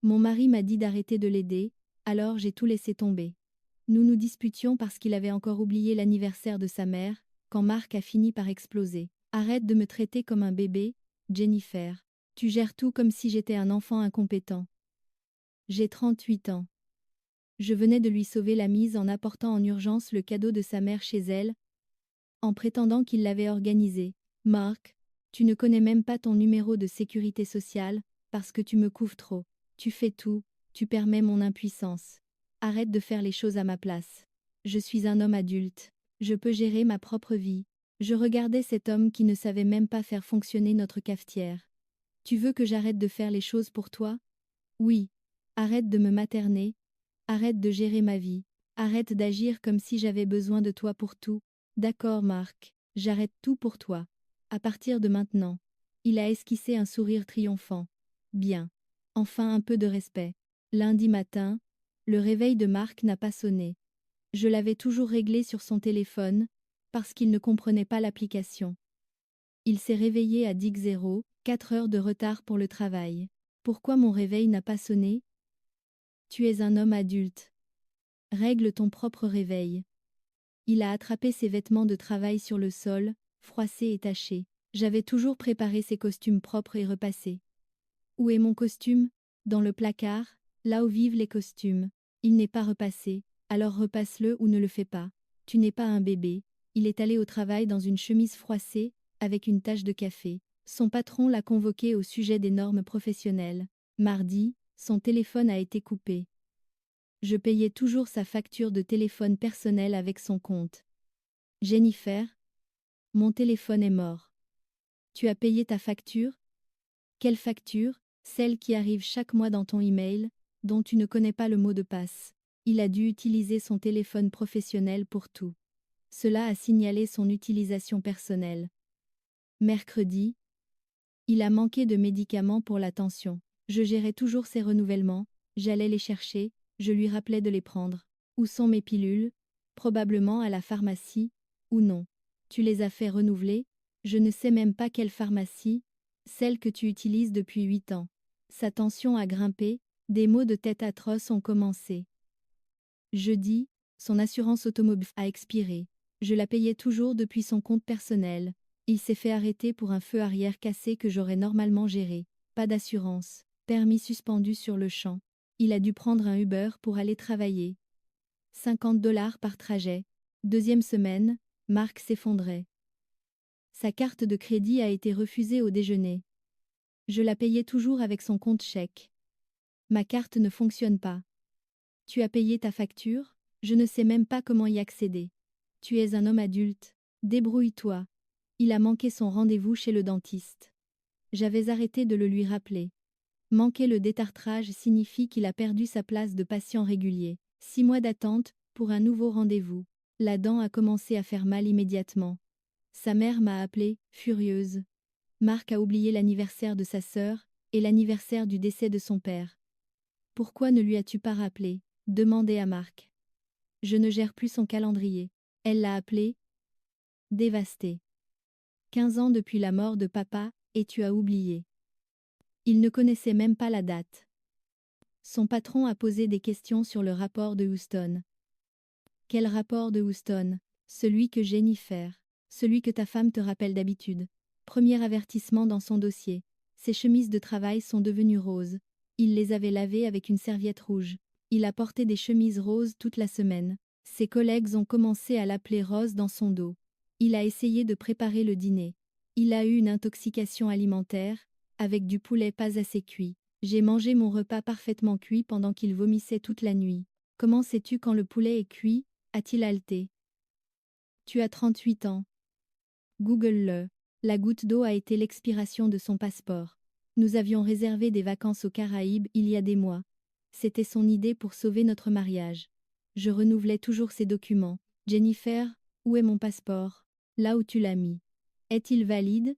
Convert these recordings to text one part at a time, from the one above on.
Mon mari m'a dit d'arrêter de l'aider, alors j'ai tout laissé tomber. Nous nous disputions parce qu'il avait encore oublié l'anniversaire de sa mère, quand Marc a fini par exploser. Arrête de me traiter comme un bébé, Jennifer. Tu gères tout comme si j'étais un enfant incompétent. J'ai 38 ans. Je venais de lui sauver la mise en apportant en urgence le cadeau de sa mère chez elle, en prétendant qu'il l'avait organisé. Marc, tu ne connais même pas ton numéro de sécurité sociale, parce que tu me couves trop. Tu fais tout, tu permets mon impuissance. Arrête de faire les choses à ma place. Je suis un homme adulte. Je peux gérer ma propre vie. Je regardais cet homme qui ne savait même pas faire fonctionner notre cafetière. Tu veux que j'arrête de faire les choses pour toi? Oui. Arrête de me materner. Arrête de gérer ma vie. Arrête d'agir comme si j'avais besoin de toi pour tout. D'accord, Marc, j'arrête tout pour toi. À partir de maintenant. Il a esquissé un sourire triomphant. Bien. Enfin un peu de respect. Lundi matin, le réveil de Marc n'a pas sonné. Je l'avais toujours réglé sur son téléphone, parce qu'il ne comprenait pas l'application. Il s'est réveillé à 10h, 4 heures de retard pour le travail. Pourquoi mon réveil n'a pas sonné? Tu es un homme adulte. Règle ton propre réveil. Il a attrapé ses vêtements de travail sur le sol, froissés et tachés. J'avais toujours préparé ses costumes propres et repassés. Où est mon costume? Dans le placard, là où vivent les costumes. Il n'est pas repassé, alors repasse-le ou ne le fais pas. Tu n'es pas un bébé. Il est allé au travail dans une chemise froissée, avec une tache de café. Son patron l'a convoqué au sujet des normes professionnelles. Mardi, son téléphone a été coupé. Je payais toujours sa facture de téléphone personnel avec son compte. Jennifer, mon téléphone est mort. Tu as payé ta facture? Quelle facture? Celle qui arrive chaque mois dans ton email, dont tu ne connais pas le mot de passe. Il a dû utiliser son téléphone professionnel pour tout. Cela a signalé son utilisation personnelle. Mercredi, il a manqué de médicaments pour la tension. Je gérais toujours ses renouvellements, j'allais les chercher, je lui rappelais de les prendre. Où sont mes pilules? Probablement à la pharmacie, ou non. Tu les as fait renouveler? Je ne sais même pas quelle pharmacie, celle que tu utilises depuis 8 ans. Sa tension a grimpé, des maux de tête atroces ont commencé. Jeudi, son assurance automobile a expiré. Je la payais toujours depuis son compte personnel. Il s'est fait arrêter pour un feu arrière cassé que j'aurais normalement géré. Pas d'assurance. Permis suspendu sur le champ. Il a dû prendre un Uber pour aller travailler. 50 $ par trajet. Deuxième semaine, Marc s'effondrait. Sa carte de crédit a été refusée au déjeuner. Je la payais toujours avec son compte chèque. Ma carte ne fonctionne pas. Tu as payé ta facture? Je ne sais même pas comment y accéder. Tu es un homme adulte. Débrouille-toi. Il a manqué son rendez-vous chez le dentiste. J'avais arrêté de le lui rappeler. Manquer le détartrage signifie qu'il a perdu sa place de patient régulier. 6 mois d'attente pour un nouveau rendez-vous. La dent a commencé à faire mal immédiatement. Sa mère m'a appelée, furieuse. Marc a oublié l'anniversaire de sa sœur et l'anniversaire du décès de son père. Pourquoi ne lui as-tu pas rappelé? Demandez à Marc. Je ne gère plus son calendrier. Elle l'a appelé. Dévastée. 15 ans depuis la mort de papa, et tu as oublié. Il ne connaissait même pas la date. Son patron a posé des questions sur le rapport de Houston. Quel rapport de Houston? Celui que Jennifer. Celui que ta femme te rappelle d'habitude. Premier avertissement dans son dossier. Ses chemises de travail sont devenues roses. Il les avait lavées avec une serviette rouge. Il a porté des chemises roses toute la semaine. Ses collègues ont commencé à l'appeler Rose dans son dos. Il a essayé de préparer le dîner. Il a eu une intoxication alimentaire, avec du poulet pas assez cuit. J'ai mangé mon repas parfaitement cuit pendant qu'il vomissait toute la nuit. Comment sais-tu quand le poulet est cuit? A-t-il haleté. Tu as 38 ans. Google-le. La goutte d'eau a été l'expiration de son passeport. Nous avions réservé des vacances aux Caraïbes il y a des mois. C'était son idée pour sauver notre mariage. Je renouvelais toujours ses documents. Jennifer, où est mon passeport? Là où tu l'as mis. Est-il valide?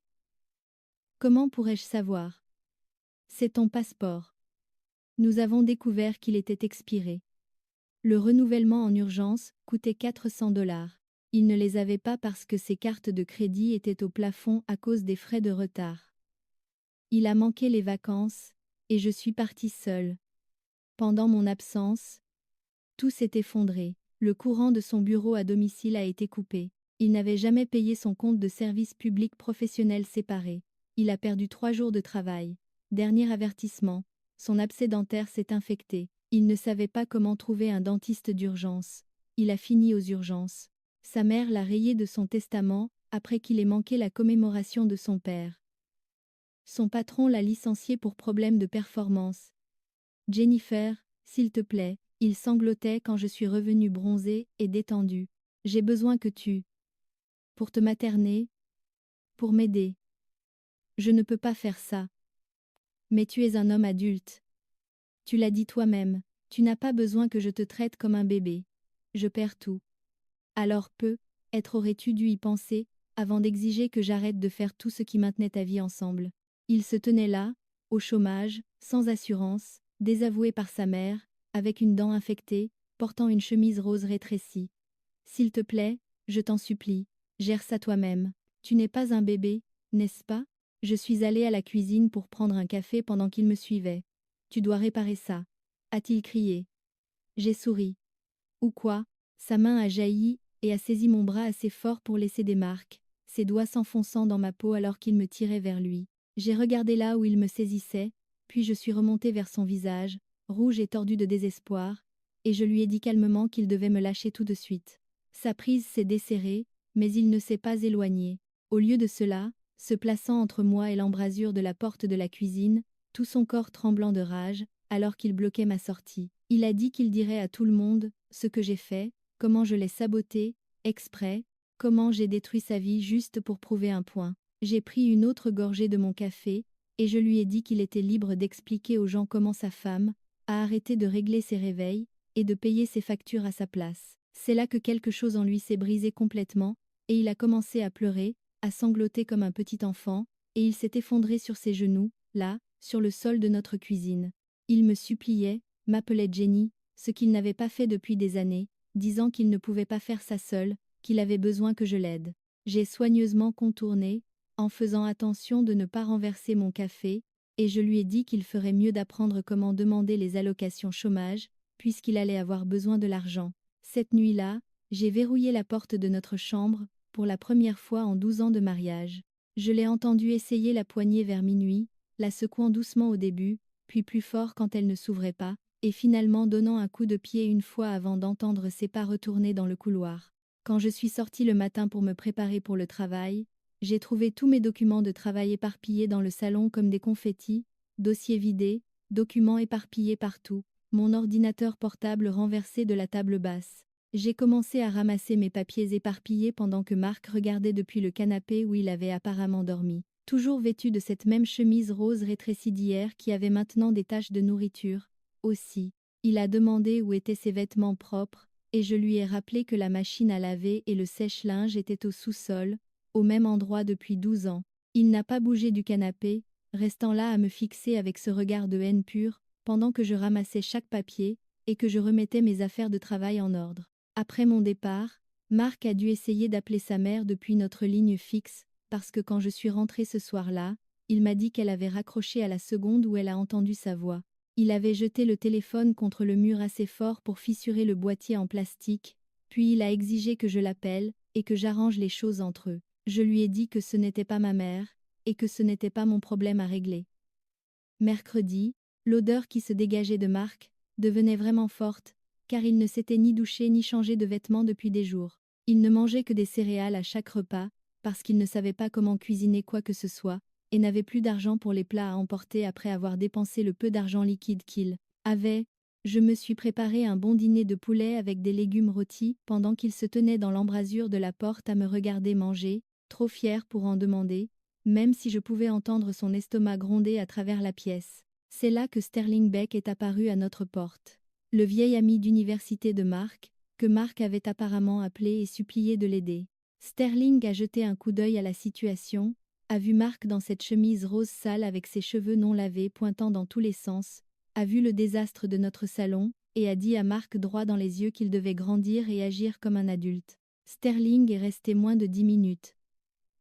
Comment pourrais-je savoir? C'est ton passeport. Nous avons découvert qu'il était expiré. Le renouvellement en urgence coûtait 400 $. Il ne les avait pas parce que ses cartes de crédit étaient au plafond à cause des frais de retard. Il a manqué les vacances, et je suis partie seule. Pendant mon absence, tout s'est effondré. Le courant de son bureau à domicile a été coupé. Il n'avait jamais payé son compte de service public professionnel séparé. Il a perdu 3 jours de travail. Dernier avertissement. Son abcès dentaire s'est infecté. Il ne savait pas comment trouver un dentiste d'urgence. Il a fini aux urgences. Sa mère l'a rayé de son testament, après qu'il ait manqué la commémoration de son père. Son patron l'a licencié pour problème de performance. Jennifer, s'il te plaît, il sanglotait quand je suis revenue bronzée et détendue. J'ai besoin que tu... Pour te materner, pour m'aider. Je ne peux pas faire ça. Mais tu es un homme adulte. Tu l'as dit toi-même, tu n'as pas besoin que je te traite comme un bébé. Je perds tout. Alors peut-être aurais-tu dû y penser, avant d'exiger que j'arrête de faire tout ce qui maintenait ta vie ensemble. Il se tenait là, au chômage, sans assurance, désavoué par sa mère, avec une dent infectée, portant une chemise rose rétrécie. S'il te plaît, je t'en supplie, gère ça toi-même. Tu n'es pas un bébé, n'est-ce pas? Je suis allée à la cuisine pour prendre un café pendant qu'il me suivait. Tu dois réparer ça, a-t-il crié. J'ai souri. Ou quoi? Sa main a jailli et a saisi mon bras assez fort pour laisser des marques, ses doigts s'enfonçant dans ma peau alors qu'il me tirait vers lui. J'ai regardé là où il me saisissait, puis je suis remontée vers son visage, rouge et tordu de désespoir, et je lui ai dit calmement qu'il devait me lâcher tout de suite. Sa prise s'est desserrée, mais il ne s'est pas éloigné. Au lieu de cela, se plaçant entre moi et l'embrasure de la porte de la cuisine, tout son corps tremblant de rage, alors qu'il bloquait ma sortie. Il a dit qu'il dirait à tout le monde ce que j'ai fait, comment je l'ai saboté, exprès, comment j'ai détruit sa vie juste pour prouver un point. J'ai pris une autre gorgée de mon café, et je lui ai dit qu'il était libre d'expliquer aux gens comment sa femme a arrêté de régler ses réveils et de payer ses factures à sa place. C'est là que quelque chose en lui s'est brisé complètement, et il a commencé à pleurer, à sangloter comme un petit enfant, et il s'est effondré sur ses genoux, là, sur le sol de notre cuisine. Il me suppliait, m'appelait Jenny, ce qu'il n'avait pas fait depuis des années, disant qu'il ne pouvait pas faire ça seul, qu'il avait besoin que je l'aide. J'ai soigneusement contourné, en faisant attention de ne pas renverser mon café, et je lui ai dit qu'il ferait mieux d'apprendre comment demander les allocations chômage, puisqu'il allait avoir besoin de l'argent. Cette nuit-là, j'ai verrouillé la porte de notre chambre, pour la première fois en 12 ans de mariage. Je l'ai entendu essayer la poignée vers minuit, la secouant doucement au début, puis plus fort quand elle ne s'ouvrait pas, et finalement donnant un coup de pied une fois avant d'entendre ses pas retourner dans le couloir. Quand je suis sortie le matin pour me préparer pour le travail, j'ai trouvé tous mes documents de travail éparpillés dans le salon comme des confettis, dossiers vidés, documents éparpillés partout, mon ordinateur portable renversé de la table basse. J'ai commencé à ramasser mes papiers éparpillés pendant que Marc regardait depuis le canapé où il avait apparemment dormi, toujours vêtu de cette même chemise rose rétrécie d'hier qui avait maintenant des taches de nourriture. Aussi, il a demandé où étaient ses vêtements propres, et je lui ai rappelé que la machine à laver et le sèche-linge étaient au sous-sol, au même endroit depuis 12 ans. Il n'a pas bougé du canapé, restant là à me fixer avec ce regard de haine pure, pendant que je ramassais chaque papier, et que je remettais mes affaires de travail en ordre. Après mon départ, Marc a dû essayer d'appeler sa mère depuis notre ligne fixe, parce que quand je suis rentrée ce soir-là, il m'a dit qu'elle avait raccroché à la seconde où elle a entendu sa voix. Il avait jeté le téléphone contre le mur assez fort pour fissurer le boîtier en plastique, puis il a exigé que je l'appelle, et que j'arrange les choses entre eux. Je lui ai dit que ce n'était pas ma mère, et que ce n'était pas mon problème à régler. Mercredi, l'odeur qui se dégageait de Marc devenait vraiment forte, car il ne s'était ni douché ni changé de vêtements depuis des jours. Il ne mangeait que des céréales à chaque repas, parce qu'il ne savait pas comment cuisiner quoi que ce soit, et n'avait plus d'argent pour les plats à emporter après avoir dépensé le peu d'argent liquide qu'il avait. Je me suis préparé un bon dîner de poulet avec des légumes rôtis, pendant qu'il se tenait dans l'embrasure de la porte à me regarder manger, trop fier pour en demander, même si je pouvais entendre son estomac gronder à travers la pièce. C'est là que Sterling Beck est apparu à notre porte. Le vieil ami d'université de Marc, que Marc avait apparemment appelé et supplié de l'aider. Sterling a jeté un coup d'œil à la situation, a vu Marc dans cette chemise rose sale avec ses cheveux non lavés pointant dans tous les sens, a vu le désastre de notre salon, et a dit à Marc droit dans les yeux qu'il devait grandir et agir comme un adulte. Sterling est resté moins de 10 minutes.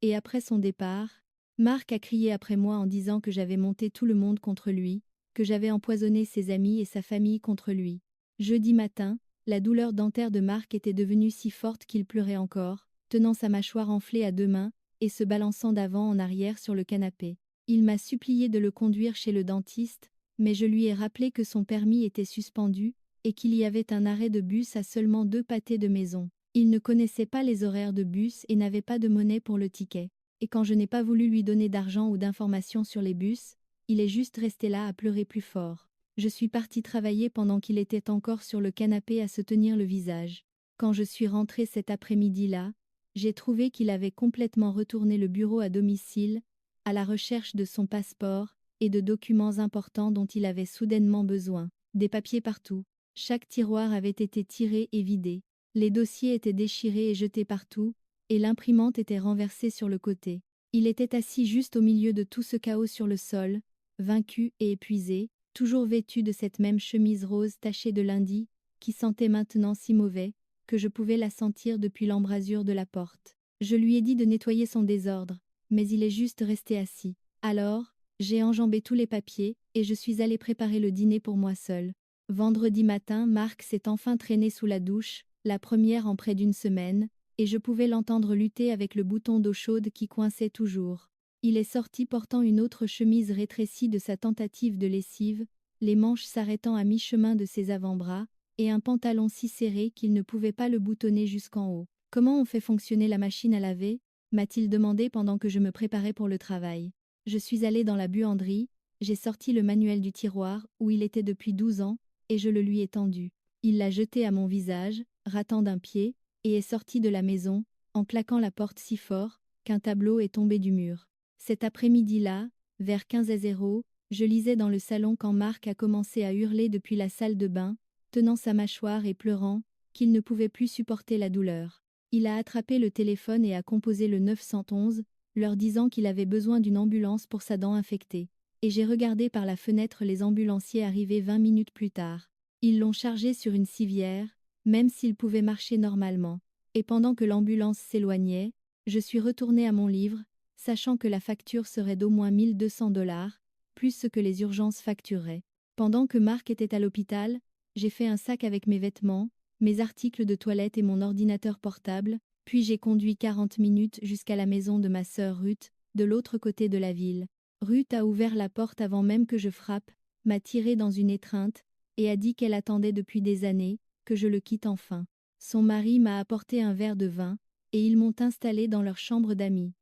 Et après son départ, Marc a crié après moi en disant que j'avais monté tout le monde contre lui, que j'avais empoisonné ses amis et sa famille contre lui. Jeudi matin, la douleur dentaire de Marc était devenue si forte qu'il pleurait encore, tenant sa mâchoire enflée à deux mains, et se balançant d'avant en arrière sur le canapé. Il m'a supplié de le conduire chez le dentiste, mais je lui ai rappelé que son permis était suspendu, et qu'il y avait un arrêt de bus à seulement 2 pâtés de maison. Il ne connaissait pas les horaires de bus et n'avait pas de monnaie pour le ticket. Et quand je n'ai pas voulu lui donner d'argent ou d'informations sur les bus, il est juste resté là à pleurer plus fort. Je suis partie travailler pendant qu'il était encore sur le canapé à se tenir le visage. Quand je suis rentrée cet après-midi-là, j'ai trouvé qu'il avait complètement retourné le bureau à domicile, à la recherche de son passeport et de documents importants dont il avait soudainement besoin. Des papiers partout. Chaque tiroir avait été tiré et vidé. Les dossiers étaient déchirés et jetés partout, et l'imprimante était renversée sur le côté. Il était assis juste au milieu de tout ce chaos sur le sol, vaincu et épuisé, toujours vêtu de cette même chemise rose tachée de lundi, qui sentait maintenant si mauvais, que je pouvais la sentir depuis l'embrasure de la porte. Je lui ai dit de nettoyer son désordre, mais il est juste resté assis. Alors, j'ai enjambé tous les papiers, et je suis allée préparer le dîner pour moi seule. Vendredi matin, Marc s'est enfin traîné sous la douche, la première en près d'une semaine, et je pouvais l'entendre lutter avec le bouton d'eau chaude qui coinçait toujours. Il est sorti portant une autre chemise rétrécie de sa tentative de lessive, les manches s'arrêtant à mi-chemin de ses avant-bras, et un pantalon si serré qu'il ne pouvait pas le boutonner jusqu'en haut. « Comment on fait fonctionner la machine à laver ?» m'a-t-il demandé pendant que je me préparais pour le travail. Je suis allée dans la buanderie, j'ai sorti le manuel du tiroir, où il était depuis 12 ans, et je le lui ai tendu. Il l'a jeté à mon visage, ratant d'un pied, et est sorti de la maison, en claquant la porte si fort, qu'un tableau est tombé du mur. Cet après-midi-là, vers 15h00, je lisais dans le salon quand Marc a commencé à hurler depuis la salle de bain, tenant sa mâchoire et pleurant, qu'il ne pouvait plus supporter la douleur. Il a attrapé le téléphone et a composé le 911, leur disant qu'il avait besoin d'une ambulance pour sa dent infectée. Et j'ai regardé par la fenêtre les ambulanciers arriver 20 minutes plus tard. Ils l'ont chargé sur une civière, même s'il pouvait marcher normalement. Et pendant que l'ambulance s'éloignait, je suis retournée à mon livre, sachant que la facture serait d'au moins 1200 $, plus ce que les urgences factureraient. Pendant que Marc était à l'hôpital, j'ai fait un sac avec mes vêtements, mes articles de toilette et mon ordinateur portable, puis j'ai conduit 40 minutes jusqu'à la maison de ma sœur Ruth, de l'autre côté de la ville. Ruth a ouvert la porte avant même que je frappe, m'a tiré dans une étreinte, et a dit qu'elle attendait depuis des années, que je le quitte enfin. Son mari m'a apporté un verre de vin, et ils m'ont installé dans leur chambre d'amis.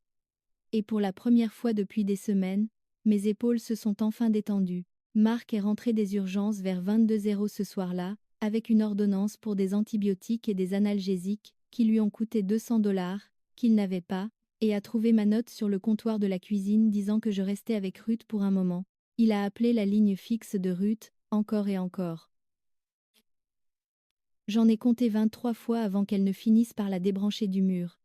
Et pour la première fois depuis des semaines, mes épaules se sont enfin détendues. Marc est rentré des urgences vers 22h ce soir-là, avec une ordonnance pour des antibiotiques et des analgésiques, qui lui ont coûté 200 $, qu'il n'avait pas, et a trouvé ma note sur le comptoir de la cuisine disant que je restais avec Ruth pour un moment. Il a appelé la ligne fixe de Ruth, encore et encore. J'en ai compté 23 fois avant qu'elle ne finisse par la débrancher du mur.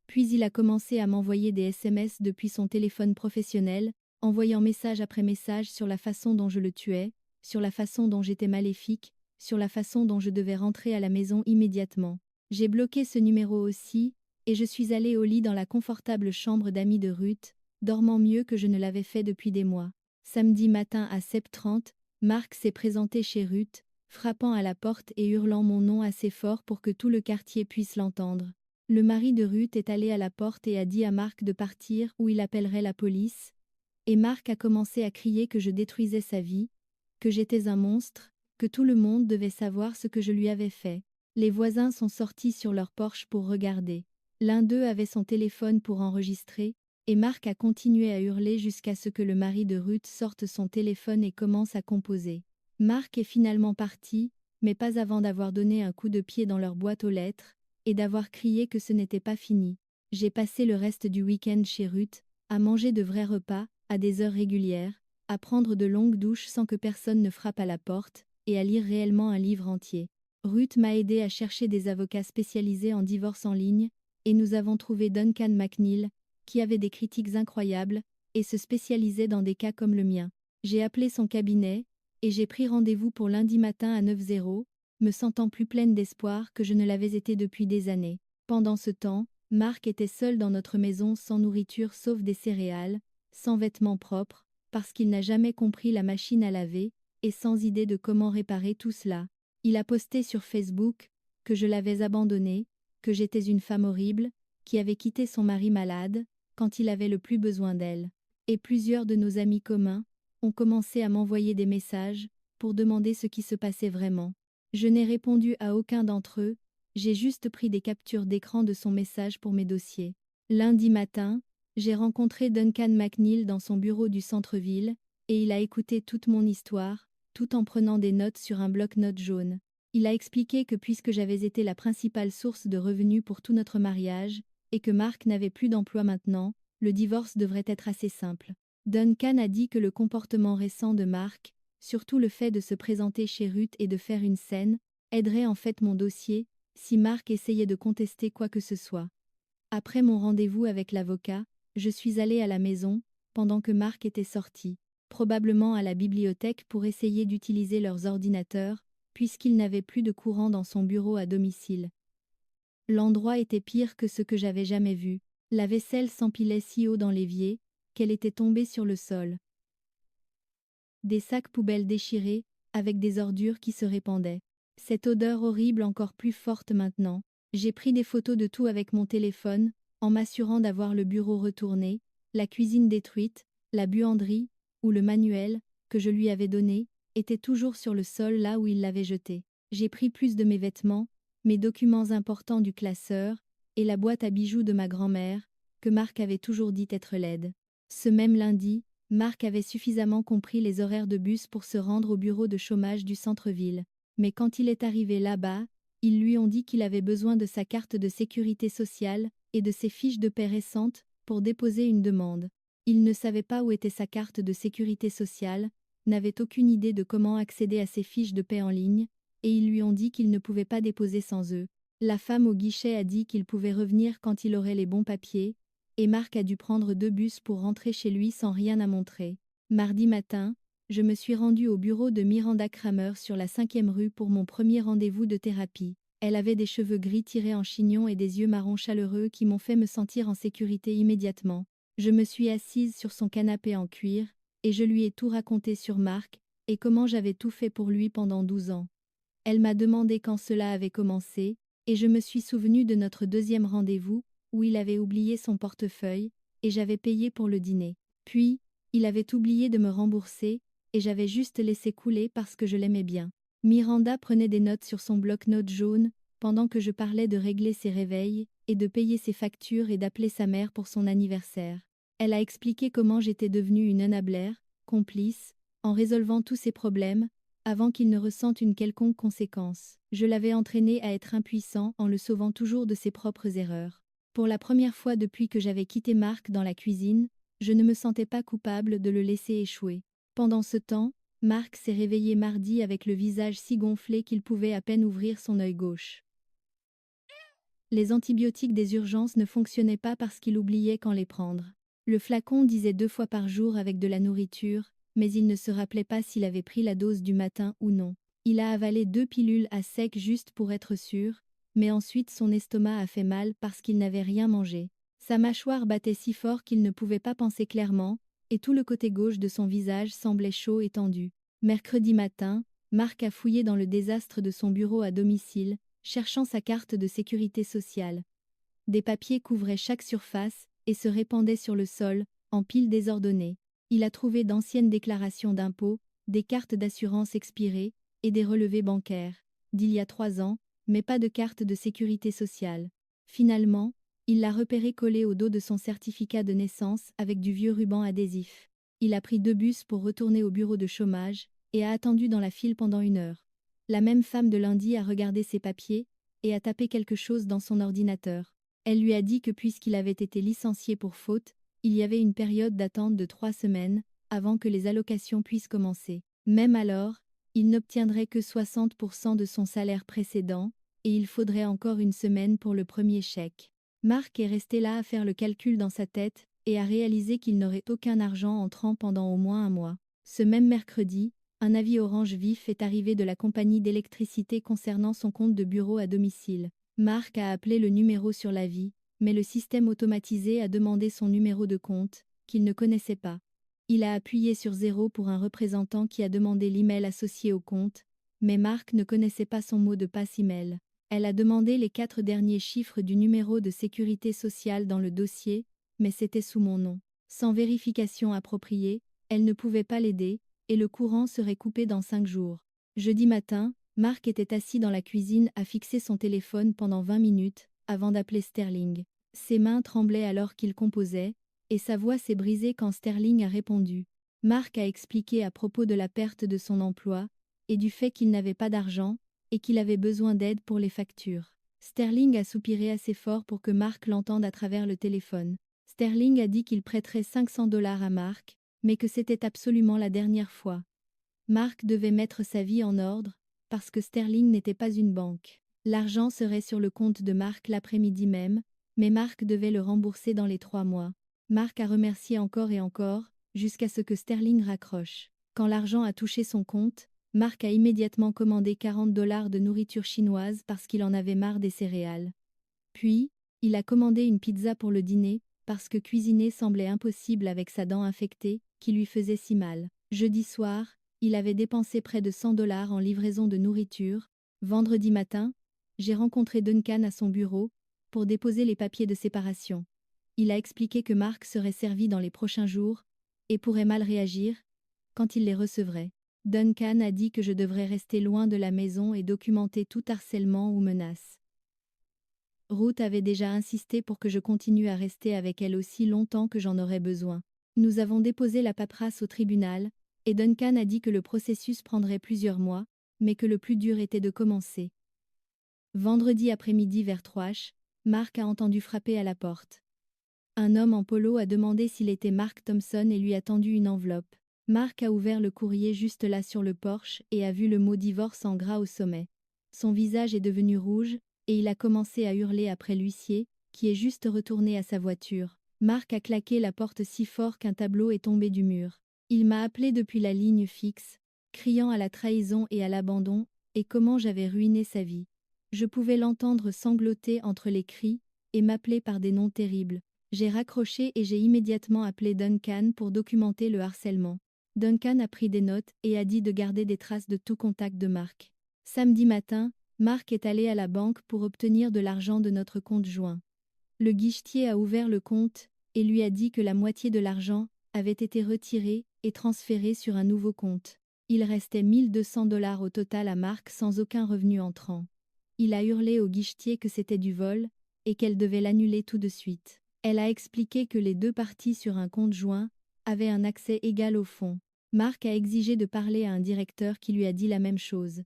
Puis il a commencé à m'envoyer des SMS depuis son téléphone professionnel, envoyant message après message sur la façon dont je le tuais, sur la façon dont j'étais maléfique, sur la façon dont je devais rentrer à la maison immédiatement. J'ai bloqué ce numéro aussi, et je suis allée au lit dans la confortable chambre d'amis de Ruth, dormant mieux que je ne l'avais fait depuis des mois. Samedi matin à 7h30, Marc s'est présenté chez Ruth, frappant à la porte et hurlant mon nom assez fort pour que tout le quartier puisse l'entendre. Le mari de Ruth est allé à la porte et a dit à Marc de partir ou il appellerait la police, et Marc a commencé à crier que je détruisais sa vie, que j'étais un monstre, que tout le monde devait savoir ce que je lui avais fait. Les voisins sont sortis sur leur porche pour regarder. L'un d'eux avait son téléphone pour enregistrer, et Marc a continué à hurler jusqu'à ce que le mari de Ruth sorte son téléphone et commence à composer. Marc est finalement parti, mais pas avant d'avoir donné un coup de pied dans leur boîte aux lettres, et d'avoir crié que ce n'était pas fini. J'ai passé le reste du week-end chez Ruth, à manger de vrais repas, à des heures régulières, à prendre de longues douches sans que personne ne frappe à la porte, et à lire réellement un livre entier. Ruth m'a aidé à chercher des avocats spécialisés en divorce en ligne, et nous avons trouvé Duncan McNeil, qui avait des critiques incroyables, et se spécialisait dans des cas comme le mien. J'ai appelé son cabinet, et j'ai pris rendez-vous pour lundi matin à 9h00, me sentant plus pleine d'espoir que je ne l'avais été depuis des années. Pendant ce temps, Marc était seul dans notre maison sans nourriture sauf des céréales, sans vêtements propres, parce qu'il n'a jamais compris la machine à laver, et sans idée de comment réparer tout cela. Il a posté sur Facebook que je l'avais abandonné, que j'étais une femme horrible, qui avait quitté son mari malade, quand il avait le plus besoin d'elle. Et plusieurs de nos amis communs ont commencé à m'envoyer des messages pour demander ce qui se passait vraiment. Je n'ai répondu à aucun d'entre eux, j'ai juste pris des captures d'écran de son message pour mes dossiers. Lundi matin, j'ai rencontré Duncan McNeil dans son bureau du centre-ville, et il a écouté toute mon histoire, tout en prenant des notes sur un bloc-notes jaune. Il a expliqué que puisque j'avais été la principale source de revenus pour tout notre mariage, et que Mark n'avait plus d'emploi maintenant, le divorce devrait être assez simple. Duncan a dit que le comportement récent de Mark, surtout le fait de se présenter chez Ruth et de faire une scène, aiderait en fait mon dossier, si Mark essayait de contester quoi que ce soit. Après mon rendez-vous avec l'avocat, je suis allée à la maison, pendant que Mark était sorti, probablement à la bibliothèque pour essayer d'utiliser leurs ordinateurs, puisqu'il n'avait plus de courant dans son bureau à domicile. L'endroit était pire que ce que j'avais jamais vu. La vaisselle s'empilait si haut dans l'évier, qu'elle était tombée sur le sol. Des sacs poubelles déchirés, avec des ordures qui se répandaient. Cette odeur horrible encore plus forte maintenant. J'ai pris des photos de tout avec mon téléphone, en m'assurant d'avoir le bureau retourné, la cuisine détruite, la buanderie, ou le manuel, que je lui avais donné, était toujours sur le sol là où il l'avait jeté. J'ai pris plus de mes vêtements, mes documents importants du classeur, et la boîte à bijoux de ma grand-mère, que Mark avait toujours dit être laide. Ce même lundi, Mark avait suffisamment compris les horaires de bus pour se rendre au bureau de chômage du centre-ville. Mais quand il est arrivé là-bas, ils lui ont dit qu'il avait besoin de sa carte de sécurité sociale et de ses fiches de paie récentes pour déposer une demande. Il ne savait pas où était sa carte de sécurité sociale, n'avait aucune idée de comment accéder à ses fiches de paie en ligne, et ils lui ont dit qu'il ne pouvait pas déposer sans eux. La femme au guichet a dit qu'il pouvait revenir quand il aurait les bons papiers, et Mark a dû prendre 2 bus pour rentrer chez lui sans rien à montrer. Mardi matin, je me suis rendue au bureau de Miranda Kramer sur la 5e rue pour mon premier rendez-vous de thérapie. Elle avait des cheveux gris tirés en chignon et des yeux marrons chaleureux qui m'ont fait me sentir en sécurité immédiatement. Je me suis assise sur son canapé en cuir, et je lui ai tout raconté sur Mark, et comment j'avais tout fait pour lui pendant 12 ans. Elle m'a demandé quand cela avait commencé, et je me suis souvenue de notre 2e rendez-vous, où il avait oublié son portefeuille, et j'avais payé pour le dîner. Puis, il avait oublié de me rembourser, et j'avais juste laissé couler parce que je l'aimais bien. Miranda prenait des notes sur son bloc-notes jaune, pendant que je parlais de régler ses réveils, et de payer ses factures et d'appeler sa mère pour son anniversaire. Elle a expliqué comment j'étais devenue une enabler, complice, en résolvant tous ses problèmes, avant qu'il ne ressente une quelconque conséquence. Je l'avais entraîné à être impuissant en le sauvant toujours de ses propres erreurs. Pour la première fois depuis que j'avais quitté Mark dans la cuisine, je ne me sentais pas coupable de le laisser échouer. Pendant ce temps, Mark s'est réveillé mardi avec le visage si gonflé qu'il pouvait à peine ouvrir son œil gauche. Les antibiotiques des urgences ne fonctionnaient pas parce qu'il oubliait quand les prendre. Le flacon disait 2 fois par jour avec de la nourriture, mais il ne se rappelait pas s'il avait pris la dose du matin ou non. Il a avalé 2 pilules à sec juste pour être sûr, mais ensuite son estomac a fait mal parce qu'il n'avait rien mangé. Sa mâchoire battait si fort qu'il ne pouvait pas penser clairement, et tout le côté gauche de son visage semblait chaud et tendu. Mercredi matin, Mark a fouillé dans le désastre de son bureau à domicile, cherchant sa carte de sécurité sociale. Des papiers couvraient chaque surface et se répandaient sur le sol, en piles désordonnées. Il a trouvé d'anciennes déclarations d'impôts, des cartes d'assurance expirées et des relevés bancaires, d'il y a 3 ans, mais pas de carte de sécurité sociale. Finalement, il l'a repéré collé au dos de son certificat de naissance avec du vieux ruban adhésif. Il a pris 2 bus pour retourner au bureau de chômage et a attendu dans la file pendant 1 heure. La même femme de lundi a regardé ses papiers et a tapé quelque chose dans son ordinateur. Elle lui a dit que puisqu'il avait été licencié pour faute, il y avait une période d'attente de 3 semaines avant que les allocations puissent commencer. Même alors, il n'obtiendrait que 60% de son salaire précédent, et il faudrait encore 1 semaine pour le premier chèque. Mark est resté là à faire le calcul dans sa tête et a réalisé qu'il n'aurait aucun argent entrant pendant au moins 1 mois. Ce même mercredi, un avis orange vif est arrivé de la compagnie d'électricité concernant son compte de bureau à domicile. Mark a appelé le numéro sur l'avis, mais le système automatisé a demandé son numéro de compte, qu'il ne connaissait pas. Il a appuyé sur 0 pour un représentant qui a demandé l'email associé au compte, mais Mark ne connaissait pas son mot de passe email. Elle a demandé les 4 derniers chiffres du numéro de sécurité sociale dans le dossier, mais c'était sous mon nom. Sans vérification appropriée, elle ne pouvait pas l'aider, et le courant serait coupé dans 5 jours. Jeudi matin, Mark était assis dans la cuisine à fixer son téléphone pendant 20 minutes, avant d'appeler Sterling. Ses mains tremblaient alors qu'il composait, et sa voix s'est brisée quand Sterling a répondu. Mark a expliqué à propos de la perte de son emploi, et du fait qu'il n'avait pas d'argent, et qu'il avait besoin d'aide pour les factures. Sterling a soupiré assez fort pour que Mark l'entende à travers le téléphone. Sterling a dit qu'il prêterait 500 $ à Mark, mais que c'était absolument la dernière fois. Mark devait mettre sa vie en ordre, parce que Sterling n'était pas une banque. L'argent serait sur le compte de Mark l'après-midi même, mais Mark devait le rembourser dans les 3 mois. Mark a remercié encore et encore, jusqu'à ce que Sterling raccroche. Quand l'argent a touché son compte, Mark a immédiatement commandé 40 $ de nourriture chinoise parce qu'il en avait marre des céréales. Puis, il a commandé une pizza pour le dîner, parce que cuisiner semblait impossible avec sa dent infectée, qui lui faisait si mal. Jeudi soir, il avait dépensé près de 100 $ en livraison de nourriture. Vendredi matin, j'ai rencontré Duncan à son bureau, pour déposer les papiers de séparation. Il a expliqué que Mark serait servi dans les prochains jours, et pourrait mal réagir, quand il les recevrait. Duncan a dit que je devrais rester loin de la maison et documenter tout harcèlement ou menace. Ruth avait déjà insisté pour que je continue à rester avec elle aussi longtemps que j'en aurais besoin. Nous avons déposé la paperasse au tribunal, et Duncan a dit que le processus prendrait plusieurs mois, mais que le plus dur était de commencer. Vendredi après-midi vers 3h, Mark a entendu frapper à la porte. Un homme en polo a demandé s'il était Mark Thompson et lui a tendu une enveloppe. Mark a ouvert le courrier juste là sur le porche et a vu le mot divorce en gras au sommet. Son visage est devenu rouge, et il a commencé à hurler après l'huissier, qui est juste retourné à sa voiture. Mark a claqué la porte si fort qu'un tableau est tombé du mur. Il m'a appelé depuis la ligne fixe, criant à la trahison et à l'abandon, et comment j'avais ruiné sa vie. Je pouvais l'entendre sangloter entre les cris, et m'appeler par des noms terribles. J'ai raccroché et j'ai immédiatement appelé Duncan pour documenter le harcèlement. Duncan a pris des notes et a dit de garder des traces de tout contact de Mark. Samedi matin, Mark est allé à la banque pour obtenir de l'argent de notre compte joint. Le guichetier a ouvert le compte et lui a dit que la moitié de l'argent avait été retirée et transférée sur un nouveau compte. Il restait 1200 $ au total à Mark sans aucun revenu entrant. Il a hurlé au guichetier que c'était du vol et qu'elle devait l'annuler tout de suite. Elle a expliqué que les deux parties sur un compte joint avaient un accès égal au fonds. Mark a exigé de parler à un directeur qui lui a dit la même chose.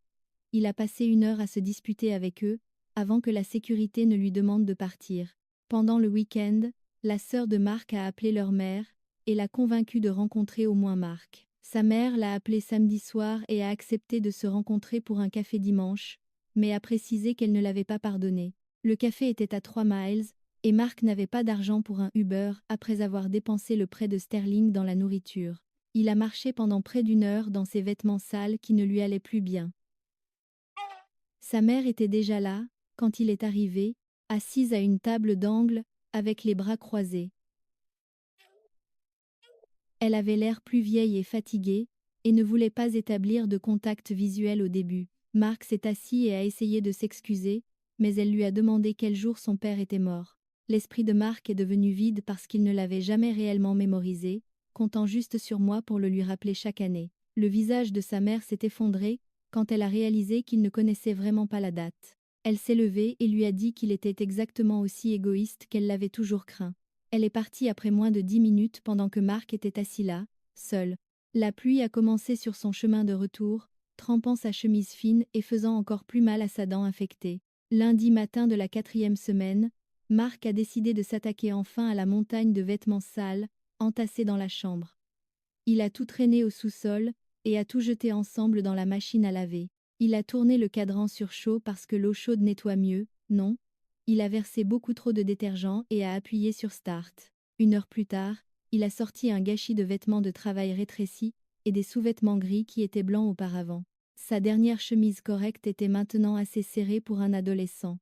Il a passé 1 heure à se disputer avec eux, avant que la sécurité ne lui demande de partir. Pendant le week-end, la sœur de Mark a appelé leur mère, et l'a convaincue de rencontrer au moins Mark. Sa mère l'a appelé samedi soir et a accepté de se rencontrer pour un café dimanche, mais a précisé qu'elle ne l'avait pas pardonné. Le café était à 3 miles, et Mark n'avait pas d'argent pour un Uber après avoir dépensé le prêt de Sterling dans la nourriture. Il a marché pendant près d'1 heure dans ses vêtements sales qui ne lui allaient plus bien. Sa mère était déjà là, quand il est arrivé, assise à une table d'angle, avec les bras croisés. Elle avait l'air plus vieille et fatiguée, et ne voulait pas établir de contact visuel au début. Mark s'est assis et a essayé de s'excuser, mais elle lui a demandé quel jour son père était mort. L'esprit de Mark est devenu vide parce qu'il ne l'avait jamais réellement mémorisé, comptant juste sur moi pour le lui rappeler chaque année. Le visage de sa mère s'est effondré, quand elle a réalisé qu'il ne connaissait vraiment pas la date. Elle s'est levée et lui a dit qu'il était exactement aussi égoïste qu'elle l'avait toujours craint. Elle est partie après moins de 10 minutes pendant que Mark était assis là, seul. La pluie a commencé sur son chemin de retour, trempant sa chemise fine et faisant encore plus mal à sa dent infectée. Lundi matin de la 4e semaine, Mark a décidé de s'attaquer enfin à la montagne de vêtements sales, entassés dans la chambre. Il a tout traîné au sous-sol, et a tout jeté ensemble dans la machine à laver. Il a tourné le cadran sur chaud parce que l'eau chaude nettoie mieux, non? Il a versé beaucoup trop de détergent et a appuyé sur Start. 1 heure plus tard, il a sorti un gâchis de vêtements de travail rétrécis et des sous-vêtements gris qui étaient blancs auparavant. Sa dernière chemise correcte était maintenant assez serrée pour un adolescent.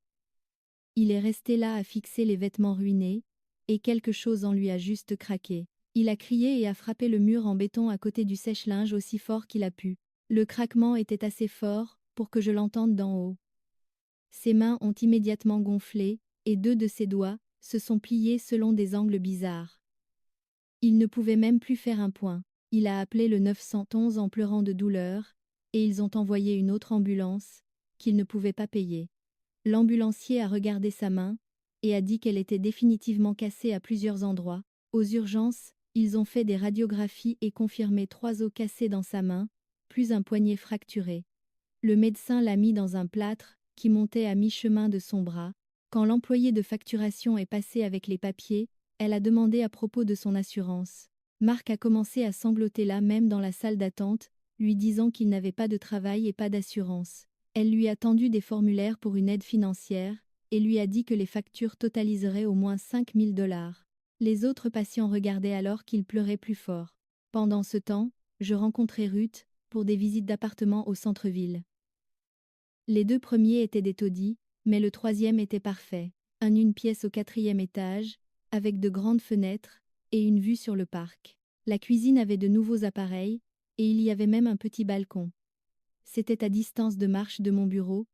Il est resté là à fixer les vêtements ruinés, et quelque chose en lui a juste craqué. Il a crié et a frappé le mur en béton à côté du sèche-linge aussi fort qu'il a pu. Le craquement était assez fort pour que je l'entende d'en haut. Ses mains ont immédiatement gonflé, et 2 de ses doigts se sont pliés selon des angles bizarres. Il ne pouvait même plus faire un point. Il a appelé le 911 en pleurant de douleur, et ils ont envoyé une autre ambulance, qu'il ne pouvait pas payer. L'ambulancier a regardé sa main, et a dit qu'elle était définitivement cassée à plusieurs endroits. Aux urgences, ils ont fait des radiographies et confirmé 3 os cassés dans sa main, plus un poignet fracturé. Le médecin l'a mis dans un plâtre, qui montait à mi-chemin de son bras. Quand l'employé de facturation est passé avec les papiers, elle a demandé à propos de son assurance. Marc a commencé à sangloter là même dans la salle d'attente, lui disant qu'il n'avait pas de travail et pas d'assurance. Elle lui a tendu des formulaires pour une aide financière, et lui a dit que les factures totaliseraient au moins 5 000 $. Les autres patients regardaient alors qu'il pleurait plus fort. Pendant ce temps, je rencontrais Ruth, pour des visites d'appartements au centre-ville. Les 2 premiers étaient des taudis, mais le 3e était parfait. Une pièce au 4e étage, avec de grandes fenêtres, et une vue sur le parc. La cuisine avait de nouveaux appareils, et il y avait même un petit balcon. C'était à distance de marche de mon bureau,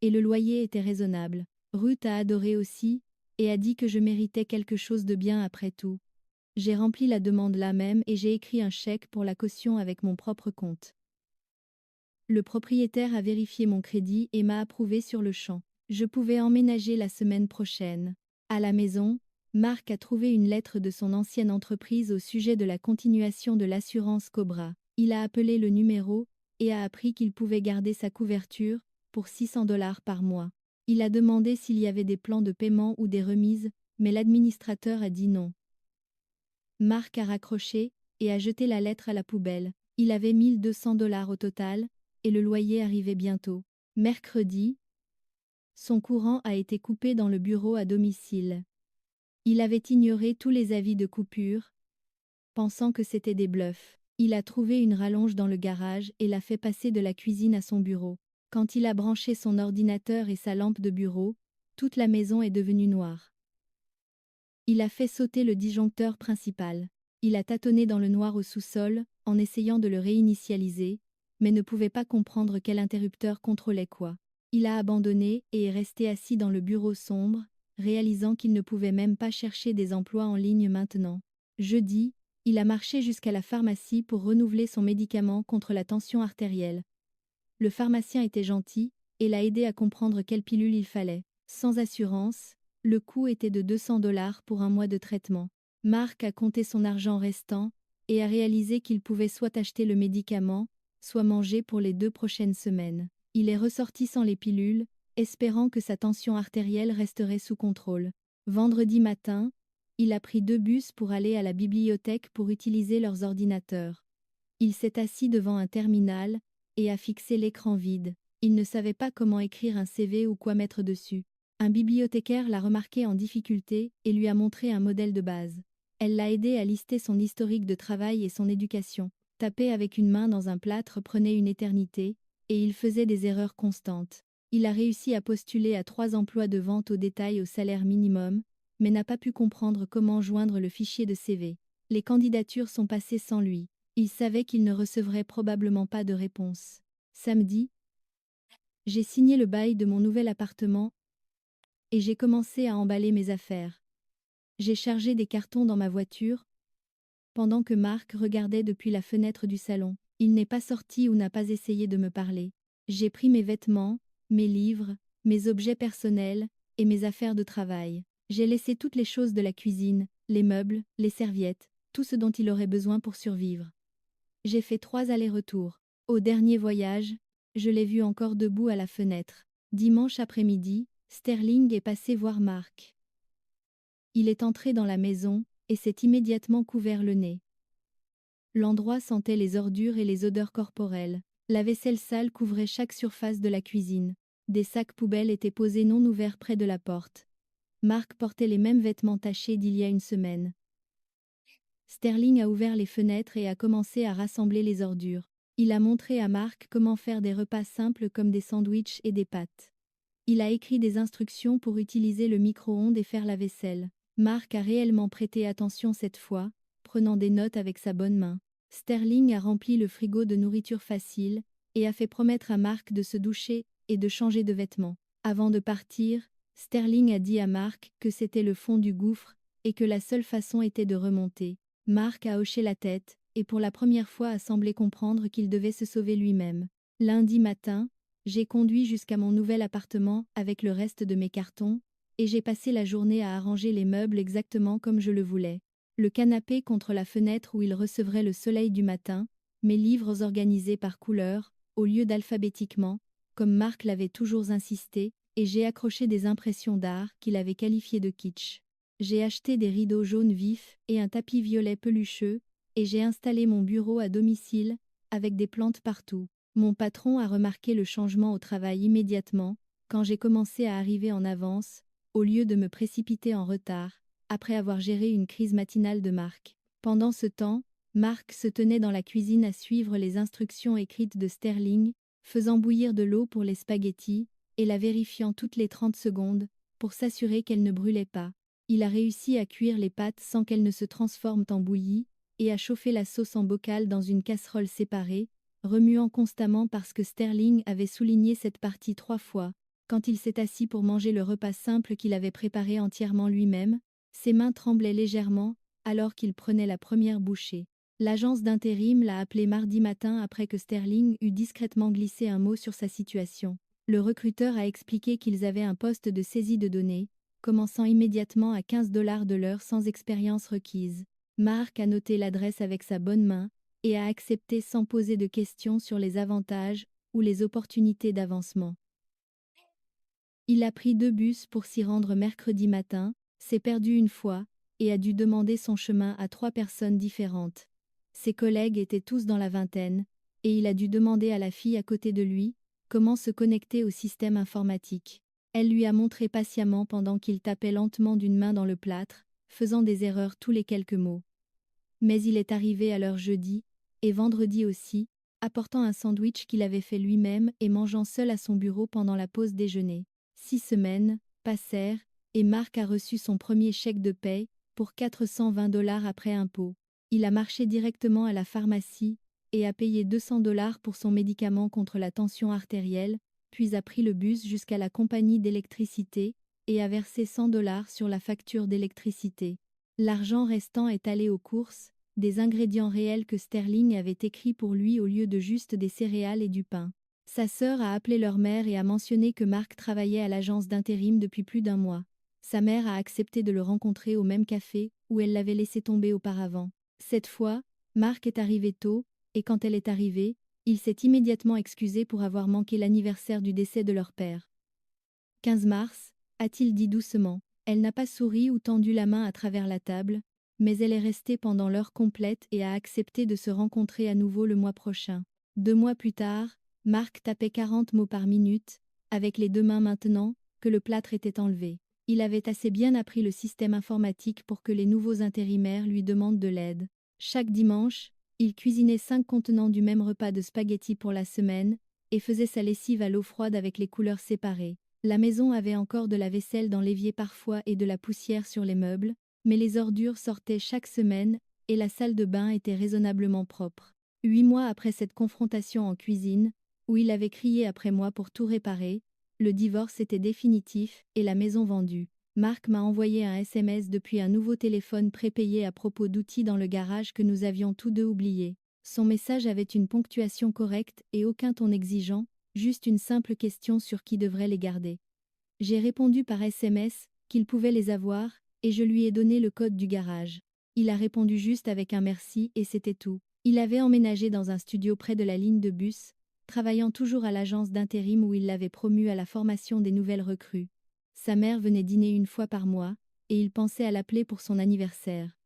et le loyer était raisonnable. Ruth a adoré aussi, et a dit que je méritais quelque chose de bien après tout. J'ai rempli la demande là même et j'ai écrit un chèque pour la caution avec mon propre compte. Le propriétaire a vérifié mon crédit et m'a approuvé sur le champ. Je pouvais emménager la semaine prochaine. À la maison, Marc a trouvé une lettre de son ancienne entreprise au sujet de la continuation de l'assurance Cobra. Il a appelé le numéro et a appris qu'il pouvait garder sa couverture pour 600 $ par mois. Il a demandé s'il y avait des plans de paiement ou des remises, mais l'administrateur a dit non. Marc a raccroché et a jeté la lettre à la poubelle. Il avait 1 200 $ au total, et le loyer arrivait bientôt. Mercredi, son courant a été coupé dans le bureau à domicile. Il avait ignoré tous les avis de coupure, pensant que c'était des bluffs. Il a trouvé une rallonge dans le garage et l'a fait passer de la cuisine à son bureau. Quand il a branché son ordinateur et sa lampe de bureau, toute la maison est devenue noire. Il a fait sauter le disjoncteur principal. Il a tâtonné dans le noir au sous-sol, en essayant de le réinitialiser, mais ne pouvait pas comprendre quel interrupteur contrôlait quoi. Il a abandonné et est resté assis dans le bureau sombre, réalisant qu'il ne pouvait même pas chercher des emplois en ligne maintenant. Jeudi, il a marché jusqu'à la pharmacie pour renouveler son médicament contre la tension artérielle. Le pharmacien était gentil et l'a aidé à comprendre quelle pilule il fallait. Sans assurance, le coût était de 200 $ pour un mois de traitement. Marc a compté son argent restant et a réalisé qu'il pouvait soit acheter le médicament, soit manger pour les 2 prochaines semaines. Il est ressorti sans les pilules, espérant que sa tension artérielle resterait sous contrôle. Vendredi matin, il a pris 2 bus pour aller à la bibliothèque pour utiliser leurs ordinateurs. Il s'est assis devant un terminal et a fixé l'écran vide. Il ne savait pas comment écrire un CV ou quoi mettre dessus. Un bibliothécaire l'a remarqué en difficulté et lui a montré un modèle de base. Elle l'a aidé à lister son historique de travail et son éducation. Taper avec une main dans un plâtre prenait une éternité, et il faisait des erreurs constantes. Il a réussi à postuler à 3 emplois de vente au détail au salaire minimum, mais n'a pas pu comprendre comment joindre le fichier de CV. Les candidatures sont passées sans lui. Il savait qu'il ne recevrait probablement pas de réponse. Samedi, j'ai signé le bail de mon nouvel appartement et j'ai commencé à emballer mes affaires. J'ai chargé des cartons dans ma voiture, pendant que Marc regardait depuis la fenêtre du salon. Il n'est pas sorti ou n'a pas essayé de me parler. J'ai pris mes vêtements, mes livres, mes objets personnels et mes affaires de travail. J'ai laissé toutes les choses de la cuisine, les meubles, les serviettes, tout ce dont il aurait besoin pour survivre. J'ai fait 3 allers-retours. Au dernier voyage, je l'ai vu encore debout à la fenêtre. Dimanche après-midi, Sterling est passé voir Marc. Il est entré dans la maison et s'est immédiatement couvert le nez. L'endroit sentait les ordures et les odeurs corporelles. La vaisselle sale couvrait chaque surface de la cuisine. Des sacs poubelles étaient posés non ouverts près de la porte. Marc portait les mêmes vêtements tachés d'il y a une semaine. Sterling a ouvert les fenêtres et a commencé à rassembler les ordures. Il a montré à Marc comment faire des repas simples comme des sandwichs et des pâtes. Il a écrit des instructions pour utiliser le micro-ondes et faire la vaisselle. Marc a réellement prêté attention cette fois, prenant des notes avec sa bonne main. Sterling a rempli le frigo de nourriture facile et a fait promettre à Mark de se doucher et de changer de vêtements. Avant de partir, Sterling a dit à Mark que c'était le fond du gouffre et que la seule façon était de remonter. Mark a hoché la tête et pour la première fois a semblé comprendre qu'il devait se sauver lui-même. Lundi matin, j'ai conduit jusqu'à mon nouvel appartement avec le reste de mes cartons et j'ai passé la journée à arranger les meubles exactement comme je le voulais. Le canapé contre la fenêtre où il recevrait le soleil du matin, mes livres organisés par couleur, au lieu d'alphabétiquement, comme Mark l'avait toujours insisté, et j'ai accroché des impressions d'art qu'il avait qualifiées de kitsch. J'ai acheté des rideaux jaunes vifs et un tapis violet pelucheux, et j'ai installé mon bureau à domicile, avec des plantes partout. Mon patron a remarqué le changement au travail immédiatement, quand j'ai commencé à arriver en avance, au lieu de me précipiter en retard, après avoir géré une crise matinale de Mark. Pendant ce temps, Mark se tenait dans la cuisine à suivre les instructions écrites de Sterling, faisant bouillir de l'eau pour les spaghettis, et la vérifiant toutes les 30 secondes, pour s'assurer qu'elle ne brûlait pas. Il a réussi à cuire les pâtes sans qu'elles ne se transforment en bouillie, et à chauffer la sauce en bocal dans une casserole séparée, remuant constamment parce que Sterling avait souligné cette partie 3 fois. Quand il s'est assis pour manger le repas simple qu'il avait préparé entièrement lui-même, ses mains tremblaient légèrement, alors qu'il prenait la première bouchée. L'agence d'intérim l'a appelé mardi matin après que Sterling eut discrètement glissé un mot sur sa situation. Le recruteur a expliqué qu'ils avaient un poste de saisie de données, commençant immédiatement à 15 $ de l'heure sans expérience requise. Mark a noté l'adresse avec sa bonne main et a accepté sans poser de questions sur les avantages ou les opportunités d'avancement. Il a pris 2 bus pour s'y rendre mercredi matin, s'est perdu une fois, et a dû demander son chemin à 3 personnes différentes. Ses collègues étaient tous dans la vingtaine, et il a dû demander à la fille à côté de lui comment se connecter au système informatique. Elle lui a montré patiemment pendant qu'il tapait lentement d'une main dans le plâtre, faisant des erreurs tous les quelques mots. Mais il est arrivé à l'heure jeudi, et vendredi aussi, apportant un sandwich qu'il avait fait lui-même et mangeant seul à son bureau pendant la pause déjeuner. 6 semaines passèrent, et Mark a reçu son premier chèque de paie, pour 420 $ après impôt. Il a marché directement à la pharmacie, et a payé 200 $ pour son médicament contre la tension artérielle, puis a pris le bus jusqu'à la compagnie d'électricité, et a versé 100 $ sur la facture d'électricité. L'argent restant est allé aux courses, des ingrédients réels que Sterling avait écrits pour lui au lieu de juste des céréales et du pain. Sa sœur a appelé leur mère et a mentionné que Mark travaillait à l'agence d'intérim depuis plus d'1 mois. Sa mère a accepté de le rencontrer au même café où elle l'avait laissé tomber auparavant. Cette fois, Mark est arrivé tôt, et quand elle est arrivée, il s'est immédiatement excusé pour avoir manqué l'anniversaire du décès de leur père. 15 mars, a-t-il dit doucement. Elle n'a pas souri ou tendu la main à travers la table, mais elle est restée pendant l'heure complète et a accepté de se rencontrer à nouveau le mois prochain. 2 mois plus tard, Mark tapait 40 mots par minute, avec les 2 mains maintenant que le plâtre était enlevé. Il avait assez bien appris le système informatique pour que les nouveaux intérimaires lui demandent de l'aide. Chaque dimanche, il cuisinait 5 contenants du même repas de spaghettis pour la semaine, et faisait sa lessive à l'eau froide avec les couleurs séparées. La maison avait encore de la vaisselle dans l'évier parfois et de la poussière sur les meubles, mais les ordures sortaient chaque semaine, et la salle de bain était raisonnablement propre. 8 mois après cette confrontation en cuisine, où il avait crié après moi pour tout réparer, le divorce était définitif et la maison vendue. Mark m'a envoyé un SMS depuis un nouveau téléphone prépayé à propos d'outils dans le garage que nous avions tous deux oubliés. Son message avait une ponctuation correcte et aucun ton exigeant, juste une simple question sur qui devrait les garder. J'ai répondu par SMS qu'il pouvait les avoir, et je lui ai donné le code du garage. Il a répondu juste avec un merci et c'était tout. Il avait emménagé dans un studio près de la ligne de bus, travaillant toujours à l'agence d'intérim où il l'avait promu à la formation des nouvelles recrues. Sa mère venait dîner une fois par mois, et il pensait à l'appeler pour son anniversaire.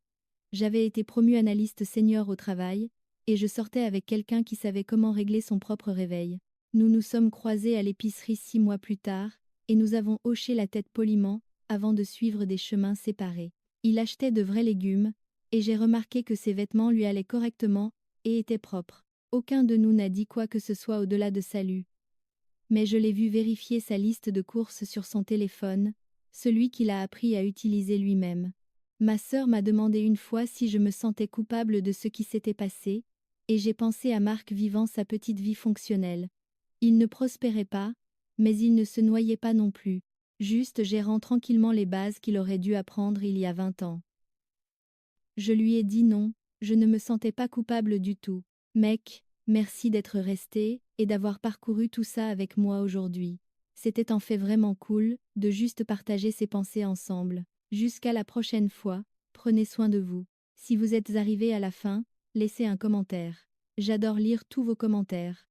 J'avais été promu analyste senior au travail, et je sortais avec quelqu'un qui savait comment régler son propre réveil. Nous nous sommes croisés à l'épicerie 6 mois plus tard, et nous avons hoché la tête poliment, avant de suivre des chemins séparés. Il achetait de vrais légumes, et j'ai remarqué que ses vêtements lui allaient correctement, et étaient propres. Aucun de nous n'a dit quoi que ce soit au-delà de salut. Mais je l'ai vu vérifier sa liste de courses sur son téléphone, celui qu'il a appris à utiliser lui-même. Ma sœur m'a demandé une fois si je me sentais coupable de ce qui s'était passé, et j'ai pensé à Marc vivant sa petite vie fonctionnelle. Il ne prospérait pas, mais il ne se noyait pas non plus, juste gérant tranquillement les bases qu'il aurait dû apprendre il y a 20 ans. Je lui ai dit non, je ne me sentais pas coupable du tout. Mec, merci d'être resté, et d'avoir parcouru tout ça avec moi aujourd'hui. C'était en fait vraiment cool, de juste partager ses pensées ensemble. Jusqu'à la prochaine fois, prenez soin de vous. Si vous êtes arrivé à la fin, laissez un commentaire. J'adore lire tous vos commentaires.